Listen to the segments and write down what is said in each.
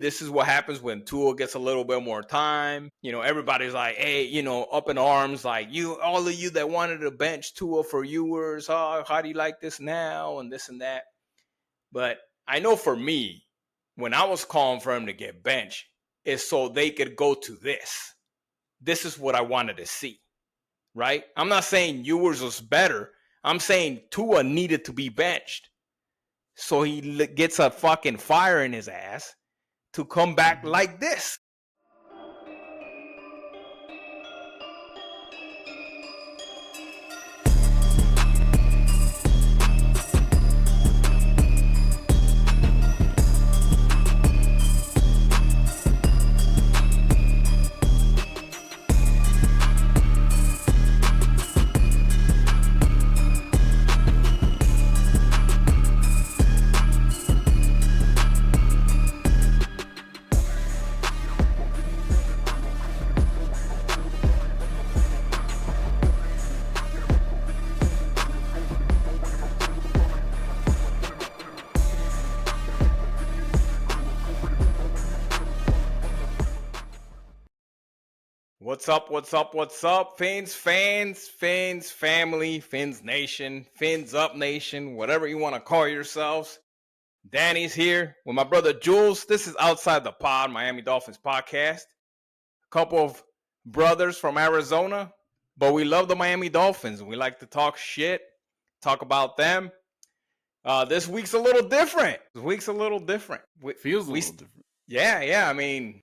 This is what happens when Tua gets a little bit more time. Everybody's like, hey, up in arms, like all of you that wanted to bench Tua for viewers. Oh, how do you like this now? And this and that. But I know for me, when I was calling for him to get benched, is so they could go to this. This is what I wanted to see, right? I'm not saying Ewers was better. I'm saying Tua needed to be benched. So he gets a fucking fire in his ass to come back like this. What's up, what's up, what's up? Fins, family, Fins Nation, Fins Up Nation, whatever you want to call yourselves. Danny's here with my brother Jules. This is Outside the Pod, Miami Dolphins podcast. A couple of brothers from Arizona, but we love the Miami Dolphins. We like to talk shit, talk about them. This week's a little different. Feels a little different. Yeah. I mean,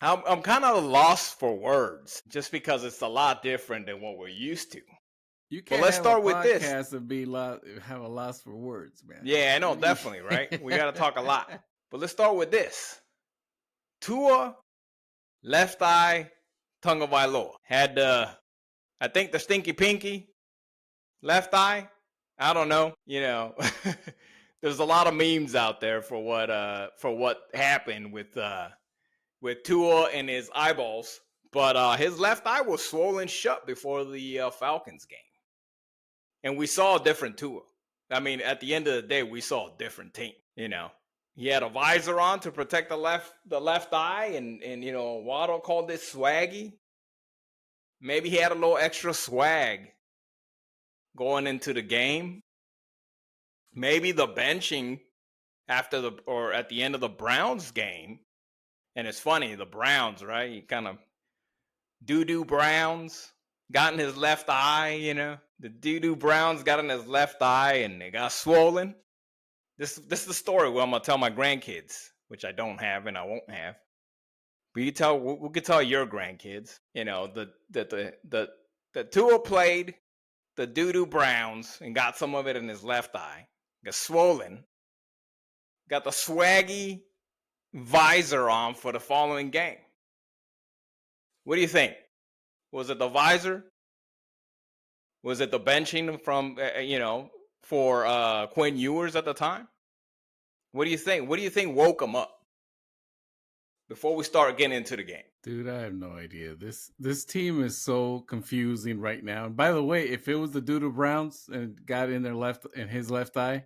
I'm kind of lost for words just because it's a lot different than what we're used to. You can't let's start with this and have a loss for words, man. Yeah, I know, definitely, right? We got to talk a lot. But let's start with this. Tua, left eye, Tagovailoa. Had, I think, the stinky pinky, left eye. I don't know. There's a lot of memes out there for what happened with Tua and his eyeballs, but his left eye was swollen shut before the Falcons game. And we saw a different Tua. I mean, at the end of the day, we saw a different team, He had a visor on to protect the left eye, and Waddle called it swaggy. Maybe he had a little extra swag going into the game. Maybe the benching at the end of the Browns game. And it's funny, the Browns, right? He kind of doo-doo Browns got in his left eye, The doo-doo Browns got in his left eye and they got swollen. This is the story where I'm going to tell my grandkids, which I don't have and I won't have. But we could tell your grandkids, the Tua played the doo-doo Browns and got some of it in his left eye. Got swollen. Got the swaggy visor on for the following game. What do you think? Was it the visor? Was it the benching from for Quinn Ewers at the time? What do you think? What do you think woke him up before we start getting into the game? Dude, I have no idea. This team is so confusing right now. And by the way, if it was the Doodle Browns and got in his left eye,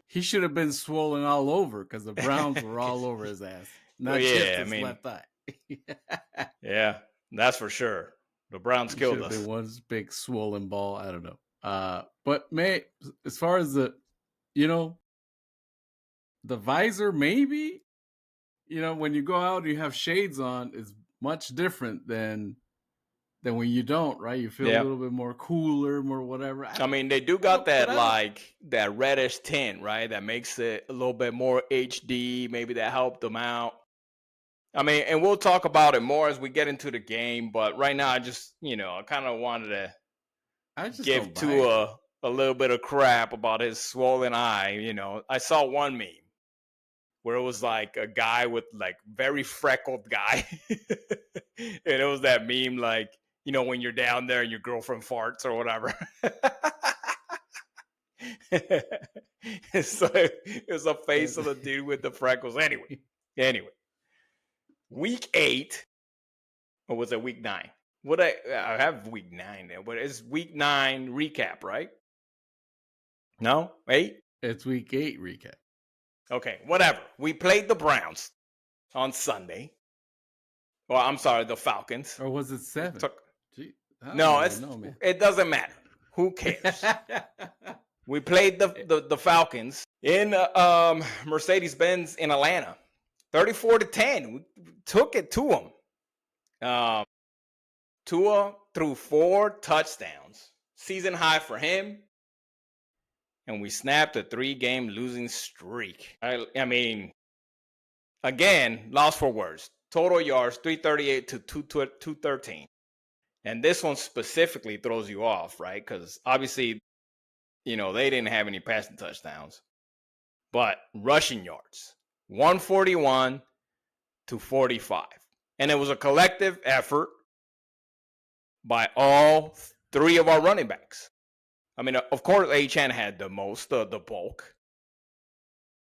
he should have been swollen all over because the Browns were all over his ass. Not just his left eye. Yeah, that's for sure. The Browns killed us. Been one big swollen ball. I don't know. But as far as the visor, maybe, when you go out and you have shades on, it's much different than when you don't, right? You feel a little bit more cooler, more whatever. I mean, they do got that reddish tint, right? That makes it a little bit more HD. Maybe that helped them out. I mean, and we'll talk about it more as we get into the game. But right now, I just, I kind of wanted to give Tua a little bit of crap about his swollen eye. I saw one meme where it was like a guy with like very freckled guy. And it was that meme like, when you're down there and your girlfriend farts or whatever. So it was a face of the dude with the freckles. Anyway. Week 8, or was it week 9? I have week 9 there, but it's week 9 recap, right? No? 8? It's week 8 recap. Okay, whatever. We played the Browns on Sunday. Well, I'm sorry, the Falcons. Or was it 7? Gee, I don't No, even know, man. it doesn't matter. Who cares? We played the Falcons in Mercedes-Benz in Atlanta, 34-10. We took it to them. Tua threw 4 touchdowns, season high for him, and we snapped a 3-game losing streak. I mean, again, lost for words. Total yards 338 to 213. And this one specifically throws you off, right? Because obviously, they didn't have any passing touchdowns. But rushing yards, 141 to 45. And it was a collective effort by all 3 of our running backs. I mean, of course, Achane had the most, the bulk.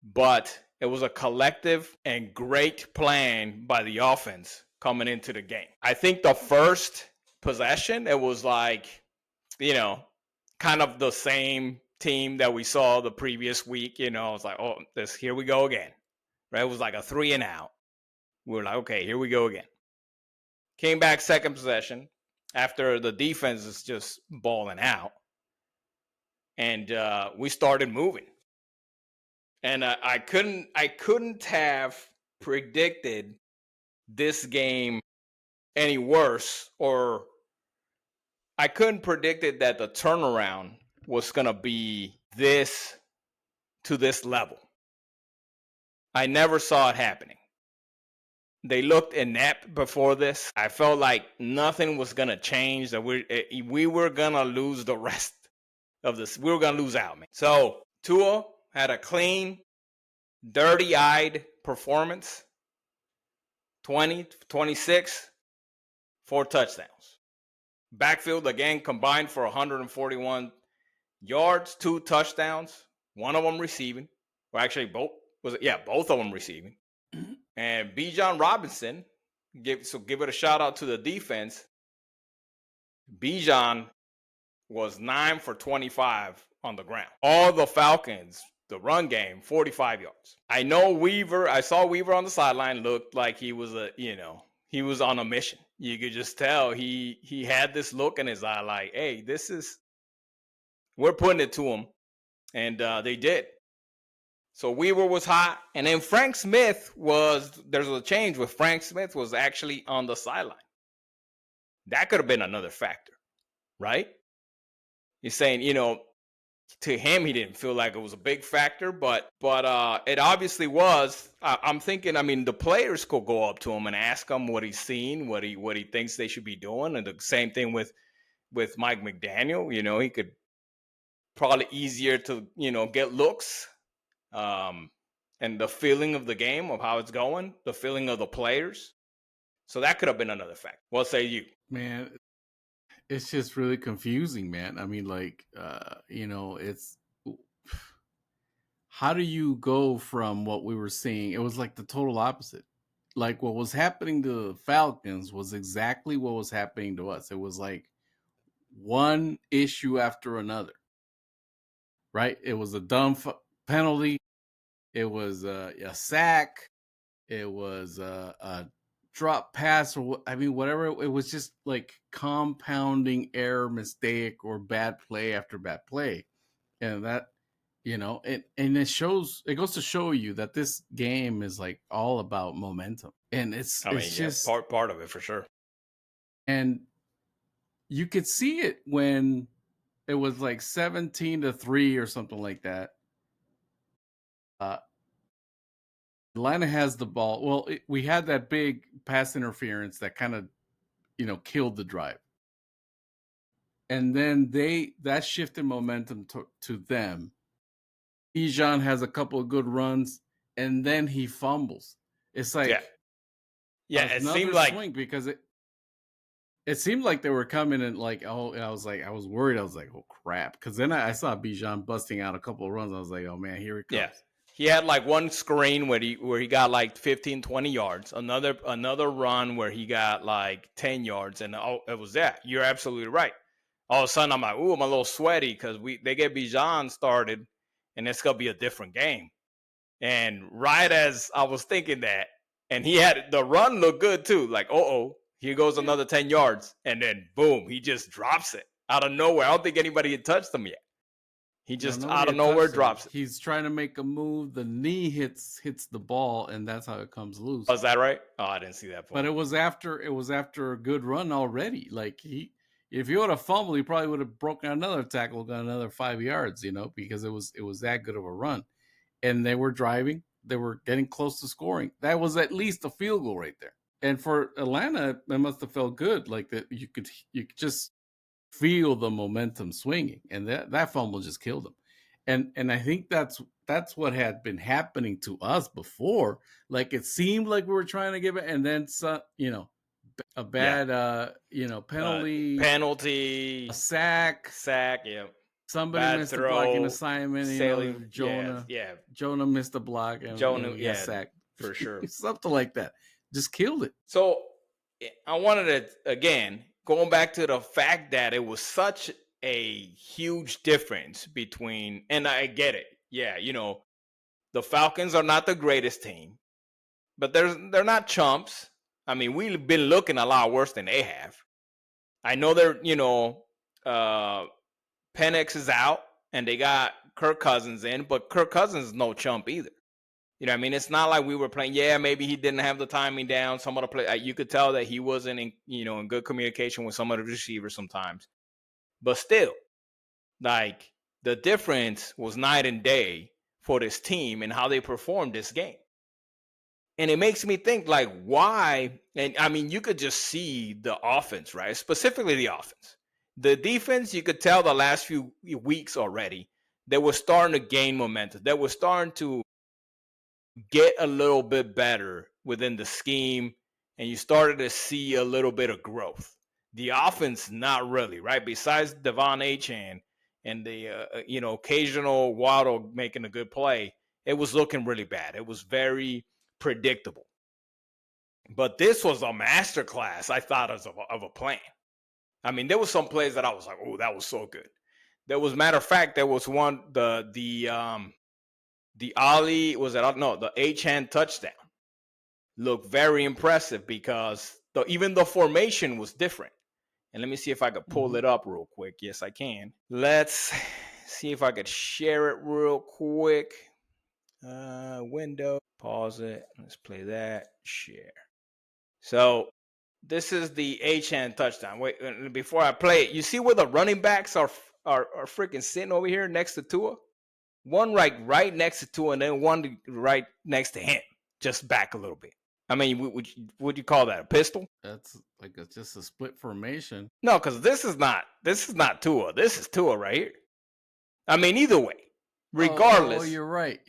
But it was a collective and great plan by the offense coming into the game. I think the first possession, it was like, kind of the same team that we saw the previous week. It's like, oh, here we go again. Right? It was like a 3 and out. We were like, okay, here we go again. Came back second possession after the defense is just balling out. And we started moving. And I couldn't have predicted this game any worse, or I couldn't predict it that the turnaround was going to be to this level. I never saw it happening. They looked inept before this. I felt like nothing was going to change, that we were going to lose the rest of this. We were going to lose out, man. So Tua had a clean, dirty-eyed performance. 26, 4 touchdowns. Backfield again combined for 141 yards, 2 touchdowns, one of them receiving. Well, actually, both of them receiving. And Bijan Robinson, give it a shout out to the defense. Bijan was 9 for 25 on the ground. All the Falcons, the run game, 45 yards. I saw Weaver on the sideline, looked like he was he was on a mission. You could just tell he had this look in his eye like, hey, we're putting it to him. And they did. So Weaver was hot. And then there's a change with Frank Smith was actually on the sideline. That could have been another factor, right? You're saying, to him, he didn't feel like it was a big factor, but it obviously was. I'm thinking, the players could go up to him and ask him what he's seen, what he thinks they should be doing. And the same thing with Mike McDaniel. He could probably easier to, get looks. And the feeling of the game, of how it's going, the feeling of the players. So that could have been another factor. What say you? Man, it's just really confusing, man. It's how do you go from what we were seeing? It was like the total opposite. Like what was happening to the Falcons was exactly what was happening to us. It was like one issue after another, right? It was a dumb penalty. It was a sack. It was a drop pass, or whatever. It was just like compounding error, mistake, or bad play after bad play, and that it shows. It goes to show you that this game is like all about momentum, and it's just part of it for sure. And you could see it when it was like 17-3 or something like that. Atlanta has the ball. Well, we had that big pass interference that kind of, killed the drive. And then that shifted momentum to them. Bijan has a couple of good runs, and then he fumbles. It's like, it seemed like swing, because it seemed like they were coming and like, I was worried. I was like, oh crap, because then I saw Bijan busting out a couple of runs. I was like, oh man, here it comes. Yeah. He had like one screen where he got like 15, 20 yards. Another run where he got like 10 yards. And it was that. You're absolutely right. All of a sudden, I'm like, ooh, I'm a little sweaty because they get Bijan started, and it's going to be a different game. And right as I was thinking that, and he had the run look good too. Like, here goes another 10 yards. And then boom, he just drops it out of nowhere. I don't think anybody had touched him yet. He just out of nowhere drops it. He's trying to make a move. The knee hits the ball, and that's how it comes loose. Was that right? Oh, I didn't see that part. But it was after a good run already. Like if he would have fumbled, he probably would have broken another tackle, got another 5 yards, because it was that good of a run. And they were driving. They were getting close to scoring. That was at least a field goal right there. And for Atlanta, it must have felt good. Like that you could just feel the momentum swinging. And that fumble just killed them. And I think that's what had been happening to us before. Like it seemed like we were trying to give it, and then a bad penalty, a sack, yeah. Somebody missed a blocking assignment. Jonah missed a block. And Jonah, sacked for sure. Something like that. Just killed it. So I wanted to, again, going back to the fact that it was such a huge difference between, and I get it. Yeah, the Falcons are not the greatest team, but they're not chumps. I mean, we've been looking a lot worse than they have. I know they're, Penix is out, and they got Kirk Cousins in, but Kirk Cousins is no chump either. You know what I mean? It's not like we were playing, maybe he didn't have the timing down. Some of the play, you could tell that he wasn't in good communication with some of the receivers sometimes. But still, like, the difference was night and day for this team and how they performed this game. And it makes me think, like, why? And I mean, you could just see the offense, right? Specifically the offense. The defense, you could tell the last few weeks already, they were starting to gain momentum. They were starting to get a little bit better within the scheme, and you started to see a little bit of growth. The offense, not really, right? Besides Devon Achane and the occasional Waddle making a good play, it was looking really bad. It was very predictable. But this was a masterclass, I thought, of a plan. I mean, there was some plays that I was like, oh, that was so good. There was, matter of fact, there was one, the Ollie, the Achane touchdown looked very impressive because even the formation was different. And let me see if I could pull it up real quick. Yes, I can. Let's see if I could share it real quick. Window, pause it. Let's play that. Share. So this is the Achane touchdown. Wait, before I play it, you see where the running backs are freaking sitting over here next to Tua? One right next to Tua, and then one right next to him, just back a little bit. I mean, would you call that a pistol? That's like just a split formation. No, because this is not Tua. This is Tua right here. I mean, either way, regardless. Oh, you're right.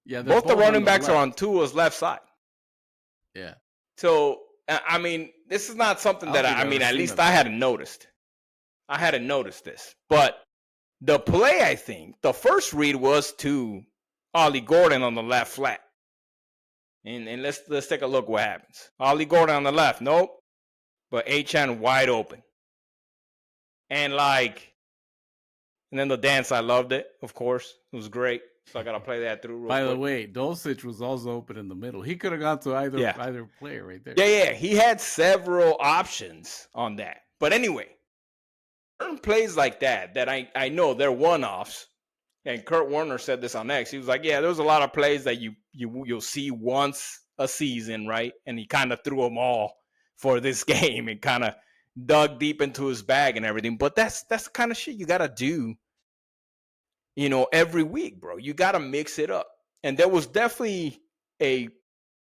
Yeah, both the running backs are on Tua's left side. Yeah. So I mean, this is not something that at least I hadn't noticed. I hadn't noticed this, but the play, I think, the first read was to Ollie Gordon on the left flat. And let's take a look what happens. Ollie Gordon on the left, nope. But Achane wide open. And then the dance, I loved it, of course. It was great. So I got to play that through real quick. By the way, Dulcich was also open in the middle. He could have gone to either player right there. Yeah. He had several options on that. But anyway, certain plays like that I know they're one-offs, and Kurt Warner said this on X. He was like, there's a lot of plays that you'll see once a season, right? And he kind of threw them all for this game and kind of dug deep into his bag and everything. But that's the kind of shit you got to do, every week, bro. You got to mix it up. And there was definitely a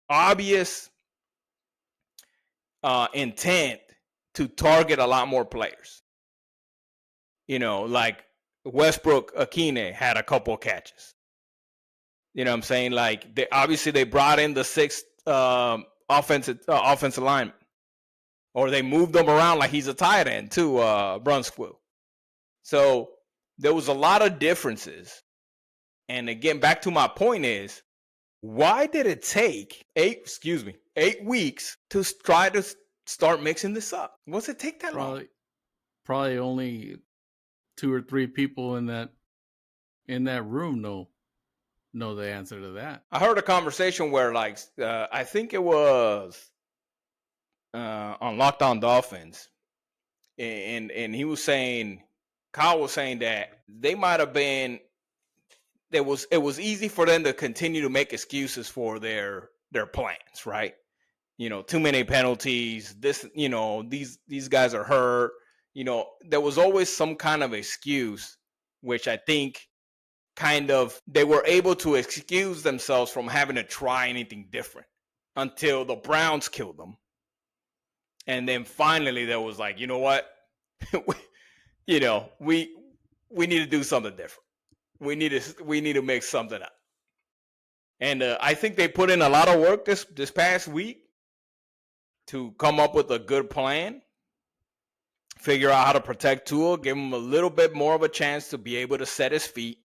obvious intent to target a lot more players. Like Westbrook Akine had a couple of catches. You know what I'm saying? Like they brought in the sixth offensive lineman, or they moved them around like he's a tight end too, Brunskill. So there was a lot of differences. And again, back to my point is, why did it take 8 weeks to try to start mixing this up? What's it take that long? Probably only 2 or 3 people in that room know know the answer to that. I heard a conversation where, like, I think it was on Locked On Dolphins, and he was saying, Kyle was saying that they might have been, it was easy for them to continue to make excuses for their plans, right? Too many penalties. This, these guys are hurt. There was always some kind of excuse, which I think kind of they were able to excuse themselves from having to try anything different until the Browns killed them. And then finally there was like, you know what? we need to do something different. We need to make something up. And I think they put in a lot of work this past week to come up with a good plan, figure out how to protect Tua, give him a little bit more of a chance to be able to set his feet.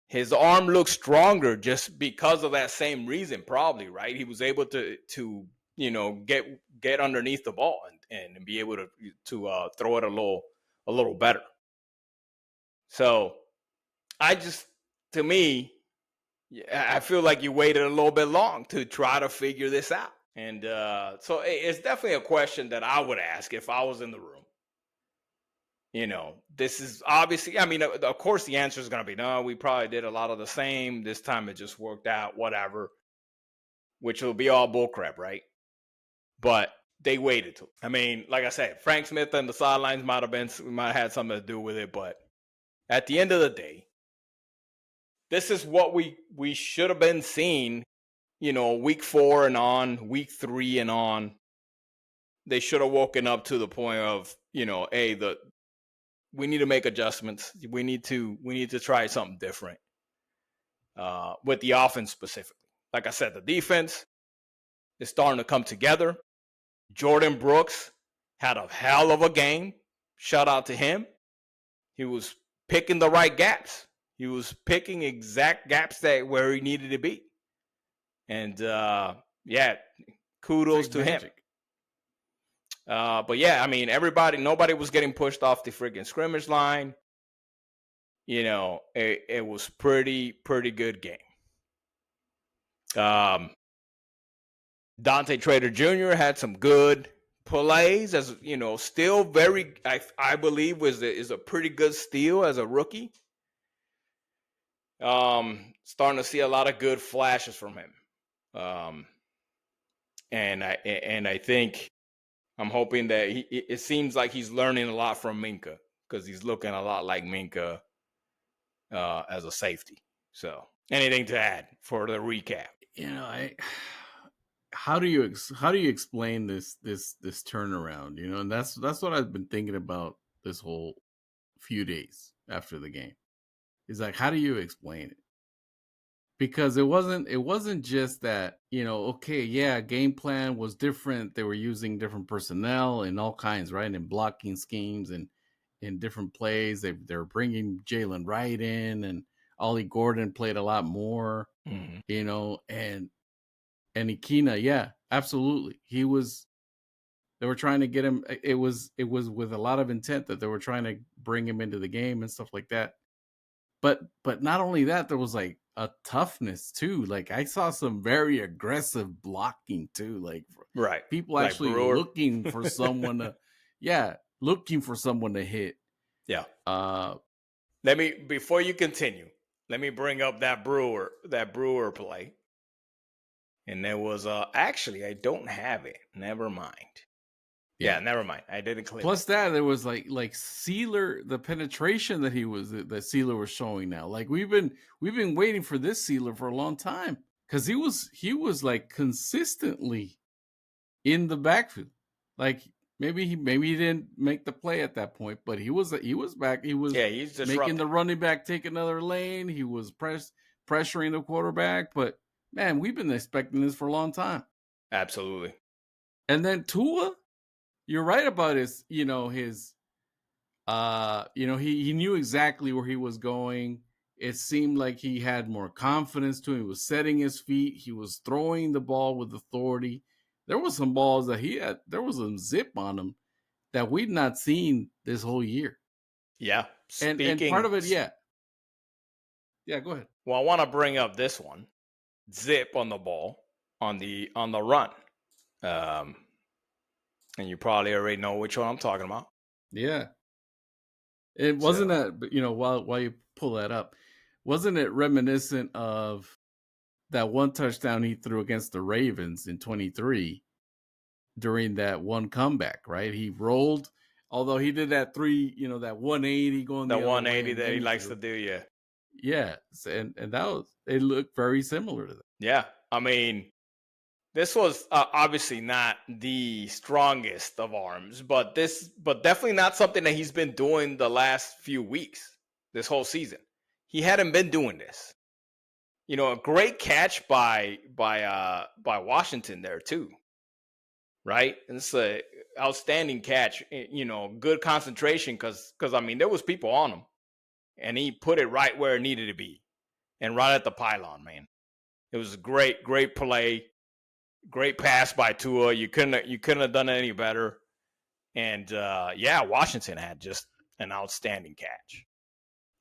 His arm looks stronger just because of that same reason, probably, right? He was able to get underneath the ball and be able to throw it a little better. So I feel like you waited a little bit long to try to figure this out. And so it's definitely a question that I would ask if I was in the room. This is obviously, I mean, of course the answer is going to be, no, we probably did a lot of the same. This time it just worked out, whatever, which will be all bullcrap, right? But they waited to. I mean, like I said, Frank Smith and the sidelines might have had something to do with it. But at the end of the day, this is what we should have been seeing, week 4 and on, week 3 and on. They should have woken up to the point of, hey, we need to make adjustments. We need to try something different with the offense specifically. Like I said, the defense is starting to come together. Jordan Brooks had a hell of a game. Shout out to him. He was picking the right gaps. He was picking exact gaps where he needed to be. And kudos to him. But yeah, I mean, nobody was getting pushed off the freaking scrimmage line. It was pretty good game. Dante Trader Jr. had some good plays, as still very, I believe is a pretty good steal as a rookie. Starting to see a lot of good flashes from him. And I think I'm hoping that it seems like he's learning a lot from Minka, because he's looking a lot like Minka as a safety. So anything to add for the recap? How do you explain this turnaround? And that's what I've been thinking about this whole few days after the game. Is like, how do you explain it? Because it wasn't just that, okay, yeah, game plan was different. They were using different personnel and all kinds, right? And blocking schemes and in different plays. They're bringing Jalen Wright in, and Ollie Gordon played a lot more, and Ikina, yeah, absolutely. They were trying to get him. It was with a lot of intent that they were trying to bring him into the game and stuff like that. But not only that, there was like a toughness too. Like I saw some very aggressive blocking too. Like right, people actually looking for someone to, looking for someone to hit. Yeah. Before you continue, let me bring up that Brewer play. And there was actually I don't have it. Never mind. Yeah, never mind. I didn't click. Plus that there was like Sealer, the penetration that Sealer was showing now. Like we've been waiting for this Sealer for a long time, because he was like consistently in the backfield. Like maybe he didn't make the play at that point, but he was back. He was he's making the running back take another lane. He was pressuring the quarterback. But man, we've been expecting this for a long time. Absolutely. And then Tua, you're right about he knew exactly where he was going. It seemed like he had more confidence to him. He was setting his feet. He was throwing the ball with authority. There was some balls that there was some zip on him that we'd not seen this whole year. Yeah. And part of it, yeah. Yeah, go ahead. Well, I want to bring up this one. Zip on the ball on the run. And you probably already know which one I'm talking about. Yeah. It wasn't that, while you pull that up, wasn't it reminiscent of that one touchdown he threw against the Ravens in 23 during that one comeback, right? He rolled, although he did that that 180 going The the other 180 way, that he likes to do, yeah. Yeah, and it looked very similar to that. Yeah, I mean, this was obviously not the strongest of arms, but definitely not something that he's been doing the last few weeks, this whole season. He hadn't been doing this. A great catch by Washington there too, right? And it's a outstanding catch. Good concentration because I mean there was people on him, and he put it right where it needed to be, and right at the pylon, man. It was a great play. Great pass by Tua. You couldn't have done it any better. And Washington had just an outstanding catch.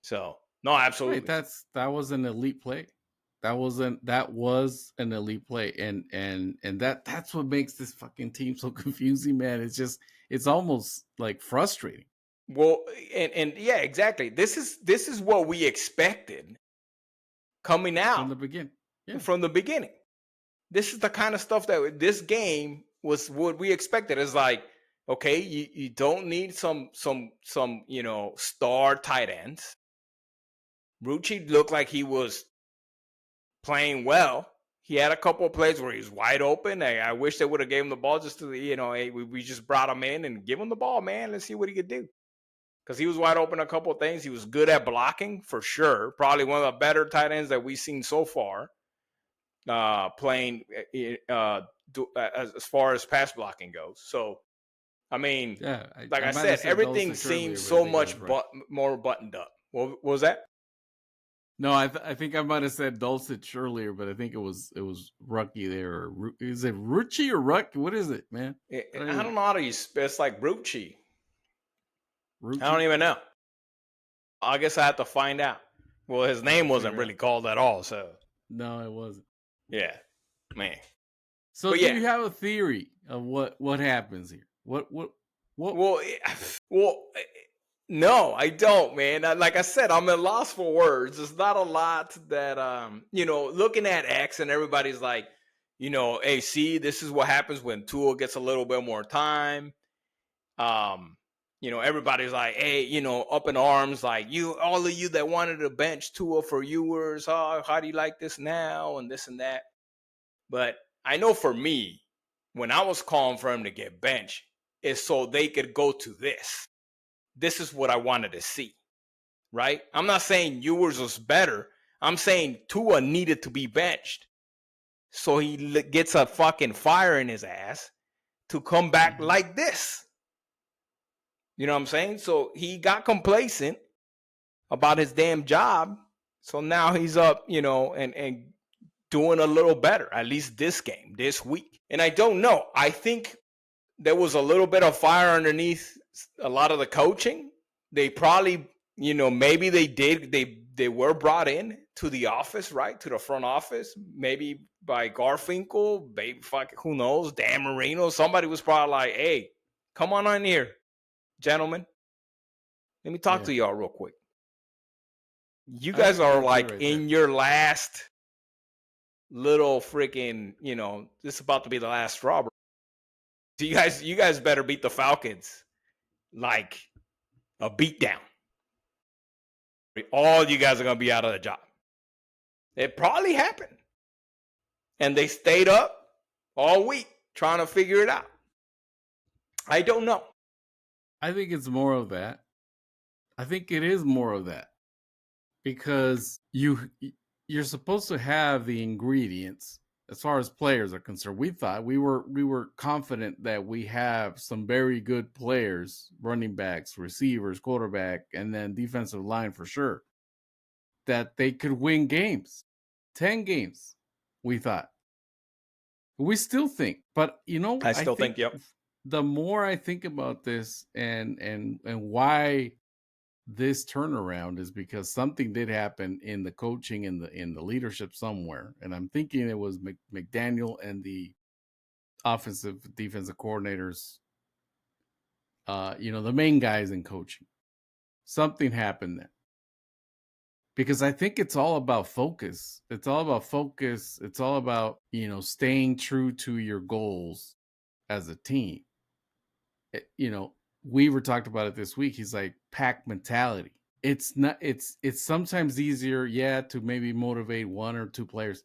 So no, absolutely. Wait, that was an elite play. That was an elite play, and that's what makes this fucking team so confusing, man. It's almost like frustrating. Well, and yeah, exactly. This is what we expected coming out from the beginning. Yeah. From the beginning. This is the kind of stuff that this game was what we expected. It's like, okay, you don't need some star tight ends. Rucci looked like he was playing well. He had a couple of plays where he was wide open. I wish they would have gave him the ball just to, hey, we just brought him in and give him the ball, man. Let's see what he could do. Because he was wide open a couple of things. He was good at blocking for sure. Probably one of the better tight ends that we've seen so far. Playing as far as pass blocking goes. So, I mean, I said, everything seems so much more buttoned up. What was that? No, I think I might have said Dulcich earlier, but I think it was Rucky there. Is it Rucci or Ruck? What is it, man? I don't know how to use it. It's like Rucci. I don't even know. I guess I have to find out. Well, his name wasn't really called at all, so. No, it wasn't. Yeah, man. So do you have a theory of what happens here? What? Well, no, I don't, man. Like I said, I'm at loss for words. There's not a lot that looking at X and everybody's like, hey, see, this is what happens when Tua gets a little bit more time. Everybody's like, hey, up in arms, like all of you that wanted to bench Tua for viewers, how do you like this now and this and that? But I know for me, when I was calling for him to get benched, it's so they could go to this. This is what I wanted to see, right? I'm not saying Ewers was better. I'm saying Tua needed to be benched so he gets a fucking fire in his ass to come back like this. You know what I'm saying? So he got complacent about his damn job. So now he's up, and doing a little better, at least this game, this week. And I don't know. I think there was a little bit of fire underneath a lot of the coaching. They probably, maybe they did. They were brought in to the office, right? To the front office, maybe by Garfinkel, baby, who knows? Dan Marino. Somebody was probably like, hey, come on in here, gentlemen. Let me talk to y'all real quick. You guys are like in your last little freaking, this is about to be the last straw. So you guys better beat the Falcons like a beatdown. All you guys are going to be out of the job. It probably happened. And they stayed up all week trying to figure it out. I don't know. I think it's more of that. I think it is more of that. Because you're supposed to have the ingredients as far as players are concerned. We thought we were confident that we have some very good players, running backs, receivers, quarterback, and then defensive line for sure, that they could win games, 10 games. We thought. We still think, but I still think, yep. The more I think about this and why this turnaround is because something did happen in the coaching and in the leadership somewhere, and I'm thinking it was McDaniel and the offensive defensive coordinators, the main guys in coaching. Something happened there. Because I think it's all about focus. It's all about focus. It's all about, staying true to your goals as a team. Weaver talked about it this week. He's like, pack mentality. It's not, it's sometimes easier, to maybe motivate one or two players,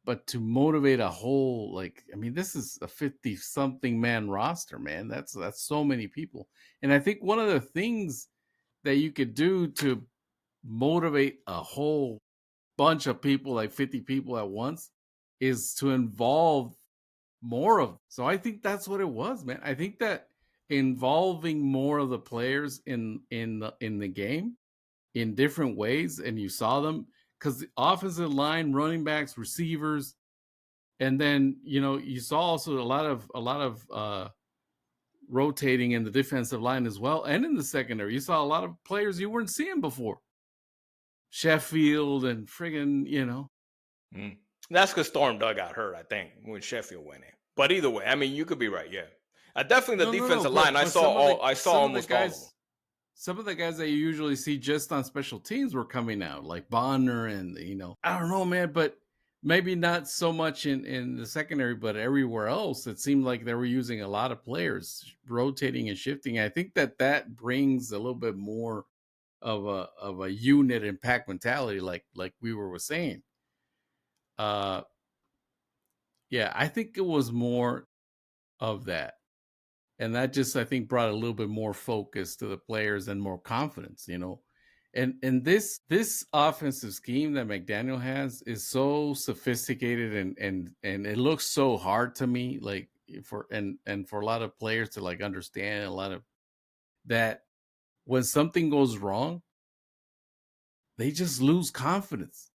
but to motivate a whole, this is a 50 something man roster, man. That's so many people. And I think one of the things that you could do to motivate a whole bunch of people, like 50 people at once, is to involve more of them. So I think that's what it was, man. I think that involving more of the players in the game in different ways, and you saw them, because the offensive line, running backs, receivers, and then you saw also a lot of rotating in the defensive line as well, and in the secondary. You saw a lot of players you weren't seeing before. Sheffield and friggin', That's because Storm Doug got hurt, I think, when Sheffield went in. But either way, you could be right, yeah. Definitely the defensive line. I saw almost all of them. Some of the guys that you usually see just on special teams were coming out, like Bonner and, I don't know, man, but maybe not so much in the secondary, but everywhere else, it seemed like they were using a lot of players, rotating and shifting. I think that brings a little bit more of a unit and pack mentality, like Weaver was saying. I think it was more of that. And that just, I think, brought a little bit more focus to the players and more confidence, And this offensive scheme that McDaniel has is so sophisticated and it looks so hard to me, like for a lot of players to understand, a lot of that when something goes wrong, they just lose confidence.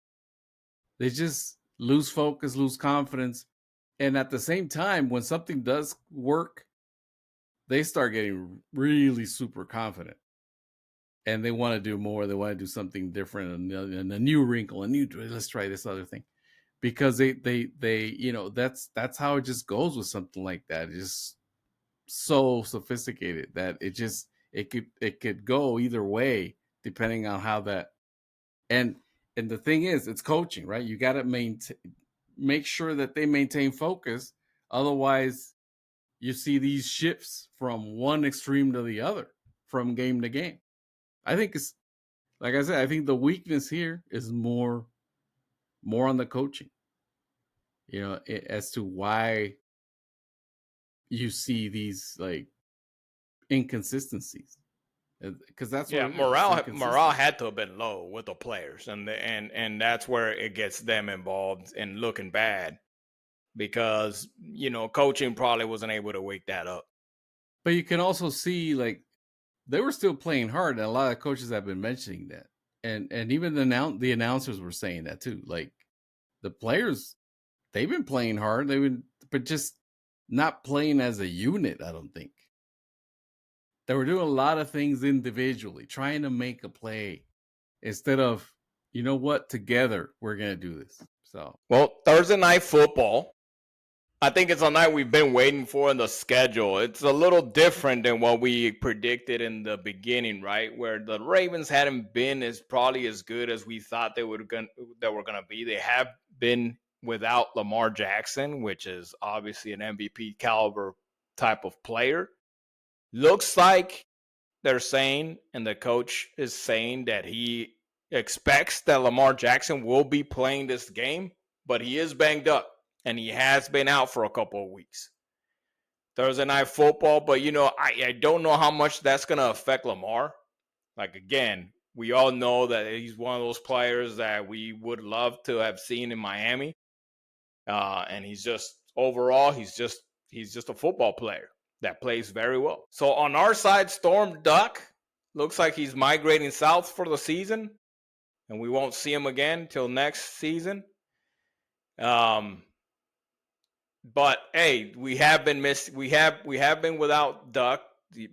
They just lose focus, lose confidence. And at the same time, when something does work, they start getting really super confident. And they want to do more. They want to do something different and a new wrinkle, let's try this other thing. Because they that's how it just goes with something like that. It's just so sophisticated that it could go either way depending on how that. And the thing is, it's coaching, right? You got to make sure that they maintain focus. Otherwise, you see these shifts from one extreme to the other, from game to game. I think it's, like I said, I think the weakness here is more on the coaching, as to why you see these inconsistencies. Because that's what morale had to have been low with the players, and that's where it gets them involved in looking bad, because coaching probably wasn't able to wake that up. But you can also see they were still playing hard, and a lot of coaches have been mentioning that, and even the announcers were saying that too. Like the players, they've been playing hard, but just not playing as a unit. I don't think. They were doing a lot of things individually, trying to make a play instead of, together we're going to do this. So, well, Thursday night football, I think it's a night we've been waiting for in the schedule. It's a little different than what we predicted in the beginning, right? Where the Ravens hadn't been probably as good as we thought they were going to be. They have been without Lamar Jackson, which is obviously an MVP caliber type of player. Looks like they're saying, and the coach is saying, that he expects that Lamar Jackson will be playing this game, but he is banged up, and he has been out for a couple of weeks. Thursday night football, but I don't know how much that's going to affect Lamar. Again, we all know that he's one of those players that we would love to have seen in Miami, and he's just a football player that plays very well. So on our side, Storm Duck looks like he's migrating south for the season, and we won't see him again till next season. But hey, we have been without Duck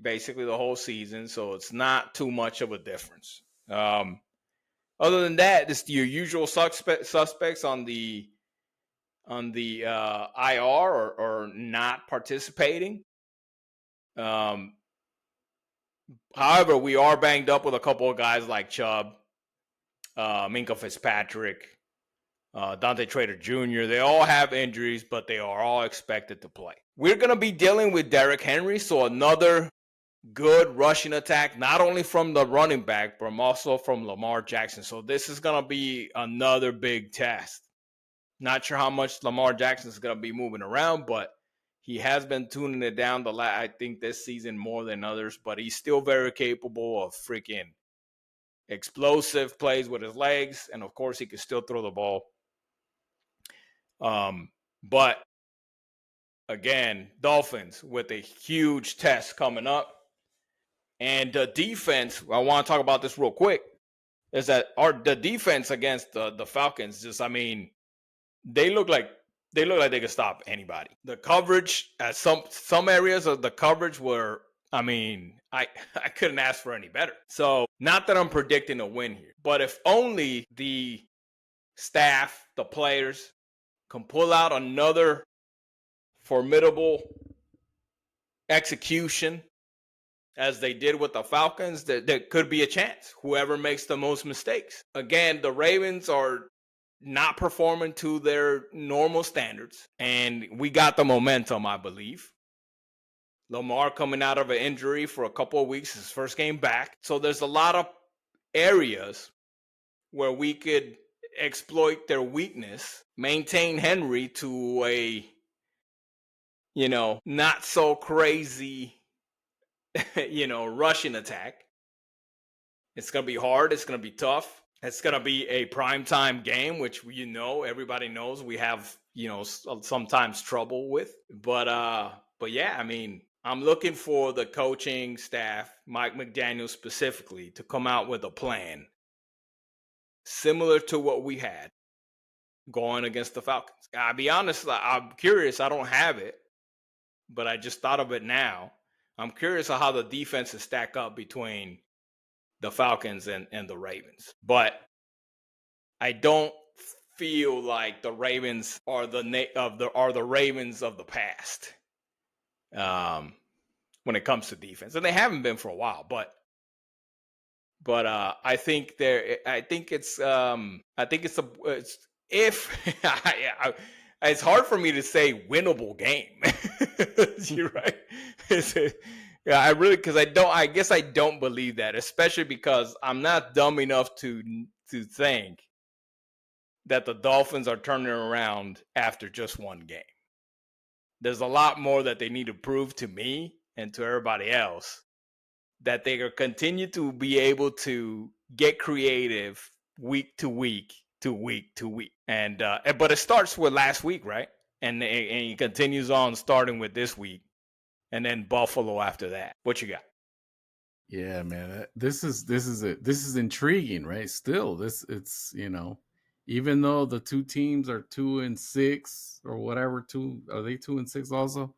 basically the whole season, so it's not too much of a difference. Other than that, it's your usual suspects on the IR or not participating. However, we are banged up with a couple of guys like Chubb, Minka Fitzpatrick, Dante Trader Jr. They all have injuries, but they are all expected to play. We're going to be dealing with Derrick Henry, so another good rushing attack, not only from the running back, but also from Lamar Jackson. So this is going to be another big test. Not sure how much Lamar Jackson is going to be moving around, but he has been tuning it down I think this season more than others, but he's still very capable of freaking explosive plays with his legs, and of course he can still throw the ball. But again, Dolphins with a huge test coming up. And the defense, I want to talk about this real quick, is that the defense against the Falcons, they look like they could stop anybody. The coverage at some areas of the coverage were, I couldn't ask for any better. So not that I'm predicting a win here, but if only the staff, the players, can pull out another formidable execution as they did with the Falcons, there could be a chance. Whoever makes the most mistakes. Again, the Ravens are not performing to their normal standards, and we got the momentum, I believe. Lamar coming out of an injury for a couple of weeks, his first game back. So there's a lot of areas where we could exploit their weakness, maintain Henry to a, not so crazy, rushing attack. It's going to be hard. It's going to be tough. It's going to be a primetime game, which, everybody knows we have, sometimes trouble with. But yeah, I'm looking for the coaching staff, Mike McDaniel specifically, to come out with a plan similar to what we had going against the Falcons. I'll be honest, I'm curious. I don't have it, but I just thought of it now. I'm curious of how the defenses stack up between the Falcons and the Ravens. But I don't feel like the Ravens are the Ravens of the past when it comes to defense. And they haven't been for a while, but I think it's it's hard for me to say winnable game. You're right. I guess I don't believe that, especially because I'm not dumb enough to think that the Dolphins are turning around after just one game. There's a lot more that they need to prove to me and to everybody else, that they continue to be able to get creative week to week to week to week. And but it starts with last week, right? And it continues on starting with this week, and then Buffalo after that. What you got? Yeah, man, this is intriguing, right? Still, it's even though the two teams are 2-6 or whatever, are they 2-6 also,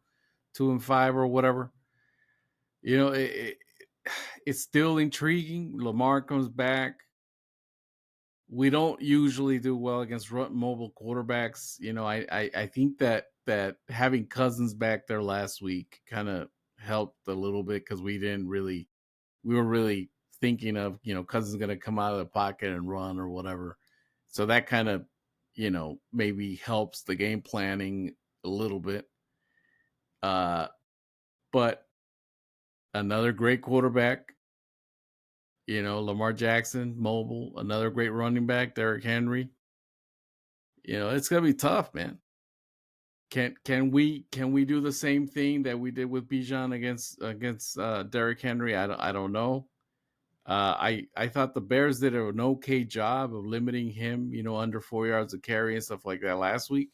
2-5 or whatever? It's still intriguing. Lamar comes back. We don't usually do well against mobile quarterbacks. I think that having Cousins back there last week kind of helped a little bit, because we were really thinking of, Cousins going to come out of the pocket and run or whatever. So that kind of, maybe helps the game planning a little bit. But another great quarterback, Lamar Jackson, mobile, another great running back, Derrick Henry. It's going to be tough, man. Can we do the same thing that we did with Bijan against Derrick Henry? I don't know. I thought the Bears did an okay job of limiting him, under 4 yards of carry and stuff like that last week.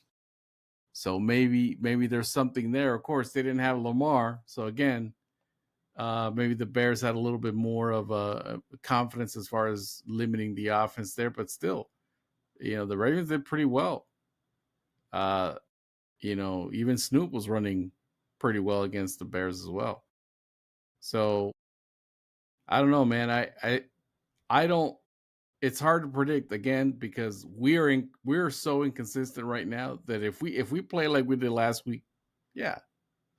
So maybe there's something there. Of course, they didn't have Lamar, so again, maybe the Bears had a little bit more of a confidence as far as limiting the offense there. But still, the Ravens did pretty well. Even Snoop was running pretty well against the Bears as well. So I don't know, man. I don't. It's hard to predict again because we're so inconsistent right now that if we play like we did last week, yeah,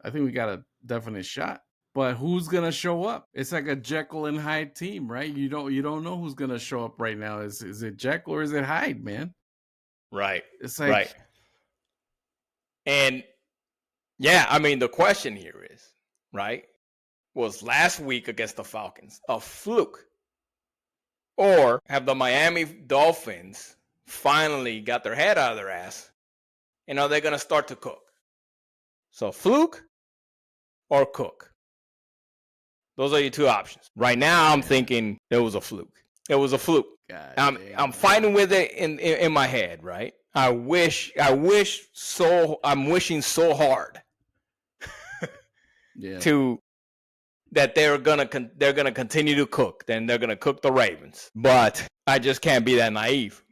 I think we got a definite shot. But who's gonna show up? It's like a Jekyll and Hyde team, right? You don't know who's gonna show up right now. Is it Jekyll or is it Hyde, man? Right. It's like right. And yeah, I mean, the question here is, right? Was last week against the Falcons a fluke? Or have the Miami Dolphins finally got their head out of their ass and are they going to start to cook? So fluke or cook? Those are your two options. Right now, I'm thinking it was a fluke. It was a fluke. I'm fighting with it in my head, right? I'm wishing so hard to that they're gonna continue to cook. Then they're gonna cook the Ravens, but I just can't be that naive.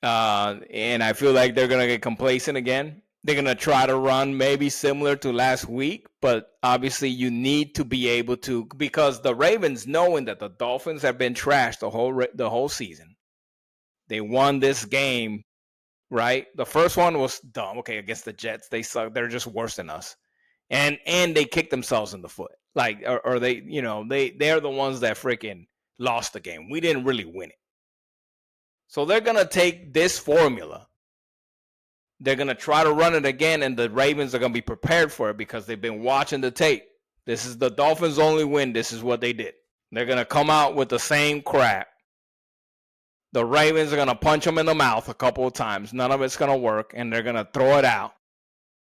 And I feel like they're gonna get complacent again. They're going to try to run maybe similar to last week, but obviously you need to be able to, because the Ravens, knowing that the Dolphins have been trashed the whole season, they won this game, right? The first one was dumb. Okay, against the Jets, they suck. They're just worse than us, and they kicked themselves in the foot. Like, or they, they're the ones that freaking lost the game. We didn't really win it. So they're going to take this formula. They're going to try to run it again, and the Ravens are going to be prepared for it because they've been watching the tape. This is the Dolphins' only win. This is what they did. They're going to come out with the same crap. The Ravens are going to punch them in the mouth a couple of times. None of it's going to work, and they're going to throw it out.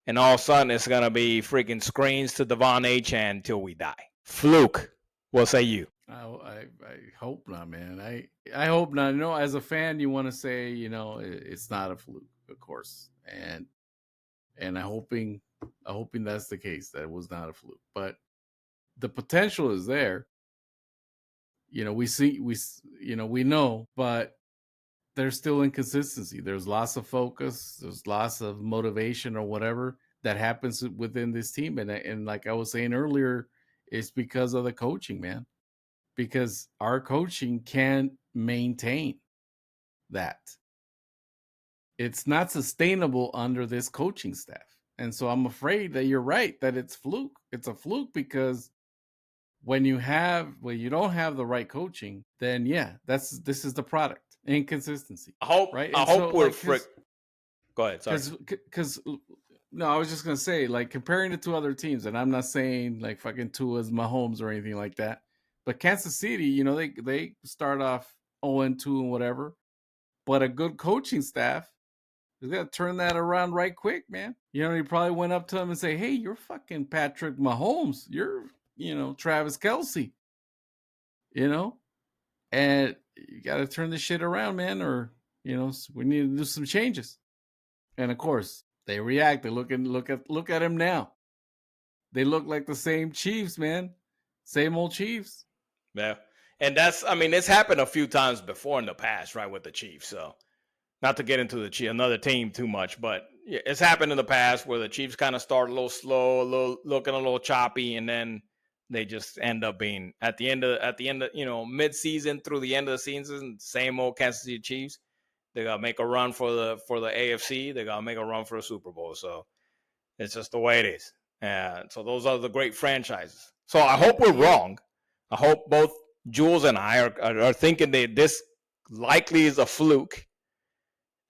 And all of a sudden, it's going to be freaking screens to Devon Achane until we die. Fluke. What say you? I hope not, man. I hope not. As a fan, you want to say, it's not a fluke, of course. And I'm hoping that's the case, that it was not a fluke. But the potential is there. We know, but there's still inconsistency. There's loss of focus. There's loss of motivation or whatever that happens within this team. And like I was saying earlier, it's because of the coaching, man. Because our coaching can't maintain that. It's not sustainable under this coaching staff. And so I'm afraid that you're right, that it's fluke. It's a fluke because when you don't have the right coaching, then this is the product. Inconsistency. I hope we're Go ahead, sorry. Because no, I was just gonna say, like, comparing it to other teams, and I'm not saying like fucking Tua's Mahomes or anything like that. But Kansas City, they start off 0-2 and whatever. But a good coaching staff is going to turn that around right quick, man. You probably went up to him and say, hey, you're fucking Patrick Mahomes. You're, Travis Kelce. And you got to turn this shit around, man, or, we need to do some changes. And, of course, they react. They look at him now. They look like the same Chiefs, man. Same old Chiefs. Yeah. And it's happened a few times before in the past, right, with the Chiefs. So not to get into another team too much, but it's happened in the past where the Chiefs kind of start a little slow, looking a little choppy, and then they just end up being at the end of mid-season through the end of the season, same old Kansas City Chiefs. They got to make a run for the AFC. They got to make a run for the Super Bowl. So it's just the way it is. So those are the great franchises. So I hope we're wrong. I hope both Jules and I are thinking that this likely is a fluke.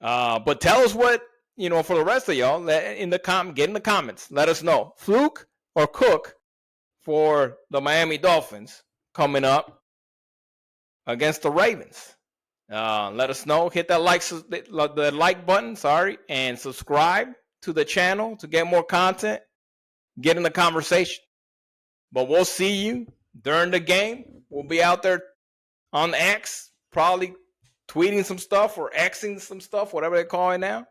But tell us what, for the rest of y'all, get in the comments. Let us know. Fluke or cook for the Miami Dolphins coming up against the Ravens. Let us know. Hit that the like button, and subscribe to the channel to get more content. Get in the conversation. But we'll see you during the game. We'll be out there on X, probably tweeting some stuff or Xing some stuff, whatever they call it now.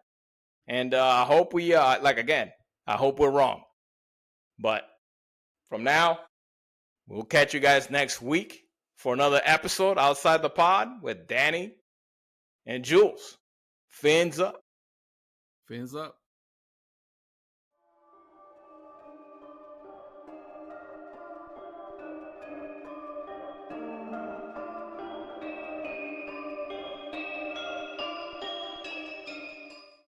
And I hope I hope we're wrong. But from now, we'll catch you guys next week for another episode outside the pod with Danny and Jules. Fins up. Fins up.